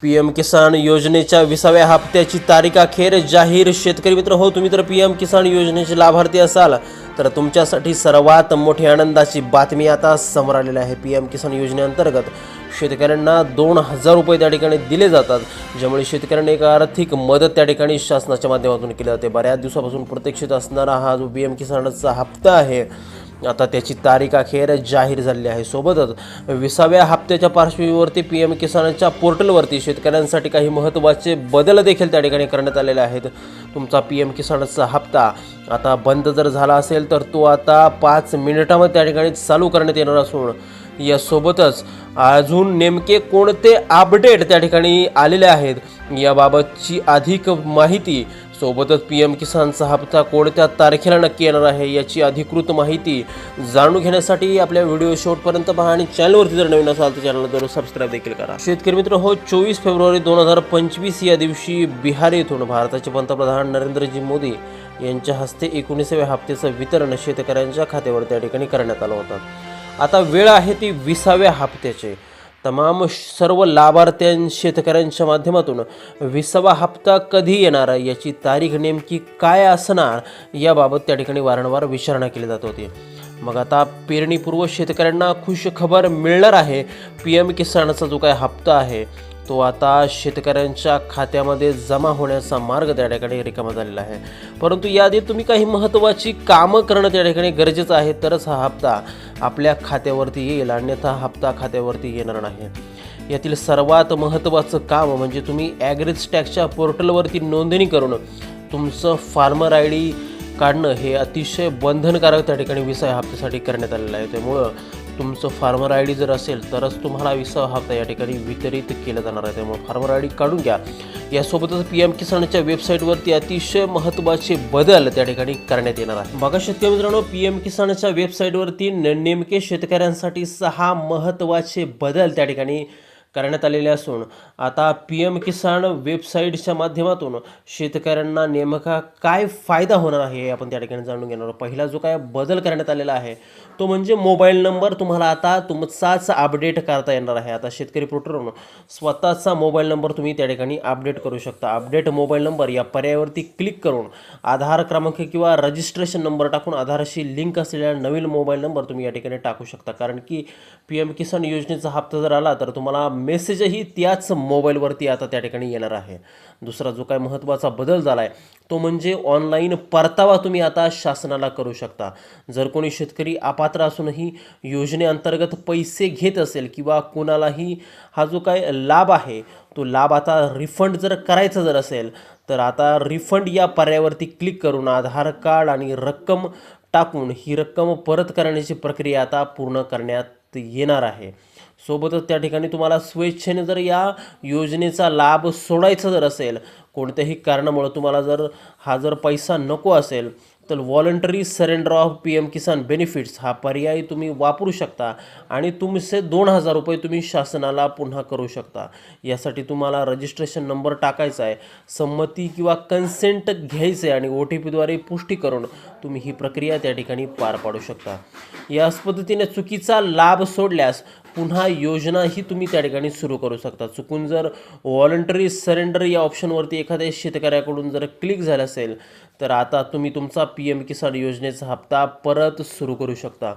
PM किसान योजनेच्या 20व्या हप्त्याची तारीख अखेर जाहीर. शेतकरी मित्र हो, तुम्ही तर पीएम किसान योजनेचे लाभार्थी असाल तर तुमच्यासाठी सर्वात मोठी आनंदाची बातमी आता समोर आलेली आहे. पीएम किसान योजनेअंतर्गत शेतकऱ्यांना 2,000 रुपये त्या ठिकाणी दिले जातात, ज्यामुळे शेतकऱ्यांना एक आर्थिक मदत त्या ठिकाणी शासनाच्या माध्यमातून केली जाते. बऱ्याच दिवसापासून प्रतीक्षित असणारा हा जो पीएम किसानचा हप्ता आहे, आता त्याची तारीख अखेर जाहीर झाली आहे. सोबतच 20व्या हप्त्याच्या पार्श्वभूमीवरती पीएम किसानच्या पोर्टलवरती शेतकऱ्यांसाठी काही महत्त्वाचे बदल देखील त्या ठिकाणी करण्यात आलेले आहेत. तुमचा पीएम किसानचा हप्ता आता बंद जर झाला असेल तर तो आता 5 मिनिटांमध्ये त्या ठिकाणी चालू करण्यात येणार असून यासोबतच अजून नेमके कोणते अपडेट त्या ठिकाणी आलेले आहेत याबाबतची अधिक माहिती, सोबतच पीएम किसानचा हप्ता कोणत्या तारखेला नक्की येणार आहे याची अधिकृत माहिती जाणून घेण्यासाठी आपल्या व्हिडिओ शेवटपर्यंत पहा आणि चॅनलवरती जर नवीन असाल तर चॅनलला जरूर सबस्क्राईब देखील करा. शेतकरी मित्र हो, 24 फेब्रुवारी 2025 या दिवशी बिहार येथून भारताचे पंतप्रधान नरेंद्रजी मोदी यांच्या हस्ते 19व्या हप्त्याचं वितरण शेतकऱ्यांच्या खात्यावर त्या ठिकाणी करण्यात आलं होतं. आता वेळ आहे ती 20व्या हप्त्याचे. तमाम सर्व लाभार्थ्यां शेतकऱ्यांच्या माध्यमातून 20वा हप्ता कधी येणार याची तारीख नेमकी काय असणार याबाबत त्या ठिकाणी वारंवार विचारणा केली जात होती. मग आता पेरणीपूर्व शेतकऱ्यांना खुश खबर मिळणार आहे. पीएम किसानचा जो काय हप्ता आहे तो आता शेतकऱ्यांच्या खात्यामध्ये जमा होण्याचा मार्ग त्या ठिकाणी रिकामा झालेला आहे. परंतु याआधी तुम्ही काही महत्त्वाची कामं करणं त्या ठिकाणी गरजेचं आहे, तरच हा हप्ता आपल्या खात्यावरती येईल, अन्यथा हप्ता खात्यावरती येणार नाही. यातील सर्वात महत्त्वाचं काम म्हणजे तुम्ही ॲग्रीज टॅक्सच्या पोर्टलवरती नोंदणी करून तुमचं फार्मर आय डी काढणं हे अतिशय बंधनकारक त्या ठिकाणी 20व्या हप्त्यासाठी करण्यात आलेलं आहे. त्यामुळं तुमचं फार्मर आय डी जर असेल तरच तुम्हाला 20वा हप्ता या ठिकाणी वितरित केला जाणार आहे. त्यामुळे फार्मर आय डी काढून घ्या. यासोबतच पीएम किसानच्या वेबसाईटवरती अतिशय महत्त्वाचे बदल त्या ठिकाणी करण्यात येणार आहे. बघा शेतकरी मित्रांनो, पीएम किसानच्या वेबसाईटवरती नेमके शेतकऱ्यांसाठी 6 महत्त्वाचे बदल त्या ठिकाणी करण्यात आलेले असून आता पीएम किसान वेबसाईटच्या माध्यमातून शेतकऱ्यांना नेमका काय फायदा होणार आहे हे आपण त्या ठिकाणी जाणून घेणार आहोत. पहिला जो काय बदल करण्यात आलेला आहे तो म्हणजे मोबाईल नंबर तुम्हाला आता तुमचाच अपडेट करता येणार आहे. आता शेतकरी पोर्टलवरून स्वतःचा मोबाईल नंबर तुम्ही त्या ठिकाणी अपडेट करू शकता. अपडेट मोबाईल नंबर या पर्यायावरती क्लिक करून आधार क्रमांक किंवा रजिस्ट्रेशन नंबर टाकून आधारशी लिंक असलेला नवीन मोबाईल नंबर तुम्ही या ठिकाणी टाकू शकता. कारण की पीएम किसान योजनेचा हप्ता जर आला तर तुम्हाला मेसेजही त्याच मोबाईलवरती आता त्या ठिकाणी येणार आहे. दुसरा जो काय महत्त्वाचा बदल झाला आहे तो म्हणजे ऑनलाईन परतावा तुम्ही आता शासनाला करू शकता. जर कोणी शेतकरी अपात्र असूनही योजनेअंतर्गत पैसे घेत असेल किंवा कोणालाही हा जो काय लाभ आहे तो लाभ आता रिफंड जर करायचा जर असेल तर आता रिफंड या पर्यायावरती क्लिक करून आधार कार्ड आणि रक्कम टाकून ही रक्कम परत करण्याची प्रक्रिया आता पूर्ण करण्यात येणार आहे. सोबतच त्या ठिकाणी तुम्हाला स्वेच्छेने जर या योजनेचा लाभ सोडायचा जर असेल, कोणत्याही कारणामुळे तुम्हाला जर पैसा नको असेल तर voluntary surrender of PM Kisan benefits हा पर्याय तुम्ही वापरू शकता आणि तुमचे 2,000 रुपये तुम्ही शासनाला पुन्हा करू शकता. यासाठी तुम्हाला रजिस्ट्रेशन नंबर टाकायचा आहे, संमती किंवा कन्सेंट घ्यायचं आहे आणि OTPद्वारे पुष्टी करून तुम्ही ही प्रक्रिया त्या ठिकाणी पार पाडू शकता. याच पद्धतीने चुकीचा लाभ सोडल्यास पुन्हा योजना ही तुम्ही त्या ठिकाणी सुरू करू शकता. चुकून जर व्हॉलंटरी सरेंडर या ऑप्शनवरती एखाद्या शेतकऱ्याकडून जर क्लिक झालं असेल तर आता तुम्ही तुमचा पीएम किसान योजनेचा हप्ता परत सुरू करू शकता.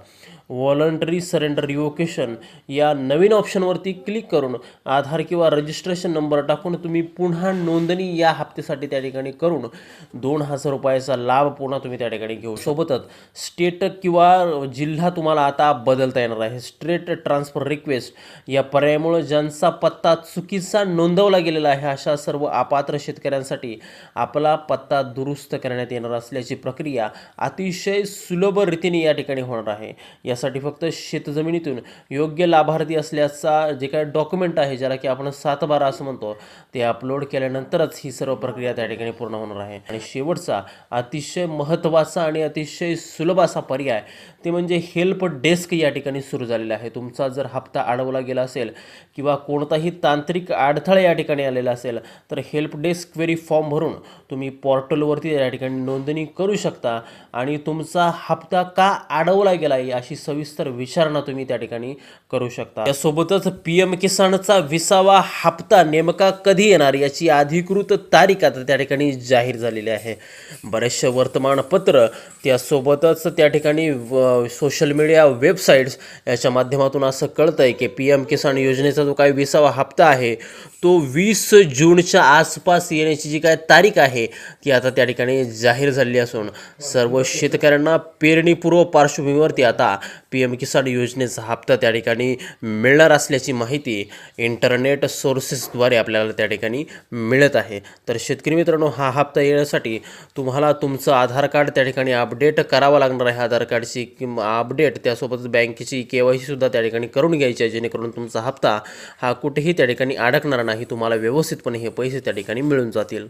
व्हॉलंटरी सरेंडर रिवोकेशन या नवीन ऑप्शनवरती क्लिक करून आधार किंवा रजिस्ट्रेशन नंबर टाकून तुम्ही पुन्हा नोंदणी या हप्त्यासाठी त्या ठिकाणी करून 2,000 रुपयाचा लाभ पुन्हा तुम्ही त्या ठिकाणी घेऊ. सोबतच स्टेट किंवा जिल्हा तुम्हाला आता बदलता येणार आहे. स्टेट ट्रान्सफर रिक्वेस्ट या पर्यायामुळे ज्यांचा पत्ता चुकीचा नोंदवला गेलेला आहे अशा सर्व अपात्र शेतकऱ्यांसाठी आपला पत्ता दुरुस्त करण्यात येणार असल्याची प्रक्रिया अतिशय सुलभ रीतीने या ठिकाणी होणार आहे. यासाठी फक्त शेतजमिनीतून योग्य लाभार्थी असल्याचा जे काही डॉक्युमेंट आहे, ज्याला की आपण 7/12 असं म्हणतो, ते अपलोड केल्यानंतरच ही सर्व प्रक्रिया त्या ठिकाणी पूर्ण होणार आहे. आणि शेवटचा अतिशय महत्त्वाचा आणि अतिशय सुलभ असा पर्याय ते म्हणजे हेल्प डेस्क या ठिकाणी सुरू झालेला आहे. तुमचा जर हप्ता अडवला गेला असेल किंवा कोणताही तांत्रिक अडथळा या ठिकाणी आलेला असेल तर हेल्प डेस्क क्वेरी फॉर्म भरून तुम्ही पोर्टलवरती या ठिकाणी नोंदणी करू शकता आणि तुमचा हप्ता का अडवला गेला आहे अशी सविस्तर विचारणा तुम्ही त्या ठिकाणी करू शकता. यासोबतच PM किसानचा 20वा हप्ता नेमका कधी येणार याची अधिकृत तारीख आता त्या ठिकाणी जाहीर झालेली आहे. बरेचसे वर्तमानपत्र त्यासोबतच त्या ठिकाणी सोशल मीडिया वेबसाईट्स याच्या माध्यमातून असं कळतंय की PM किसान योजनेचा जो काही 20वा हप्ता आहे तो 20 जूनच्या आसपास येण्याची जी काय तारीख आहे ती आता त्या ठिकाणी जाहीर झालेली असून सर्व शेतकऱ्यांना पेरणीपूर्व पार्श्वभूमीवरती आता PM किसान योजनेचा हप्ता त्या ठिकाणी मिळणार असल्याची माहिती इंटरनेट सोर्सेसद्वारे आपल्याला त्या ठिकाणी मिळत आहे. तर शेतकरी मित्रांनो, हा हप्ता येण्यासाठी तुम्हाला तुमचं आधार कार्ड त्या ठिकाणी अपडेट करावं लागणार आहे. आधार कार्डची अपडेट त्यासोबतच बँकेची KYC सुद्धा त्या ठिकाणी करून घ्यायची आहे, जेणेकरून तुमचा हप्ता हा कुठेही त्या ठिकाणी अडकणार नाही, तुम्हाला व्यवस्थितपणे हे पैसे त्या ठिकाणी मिळून जातील.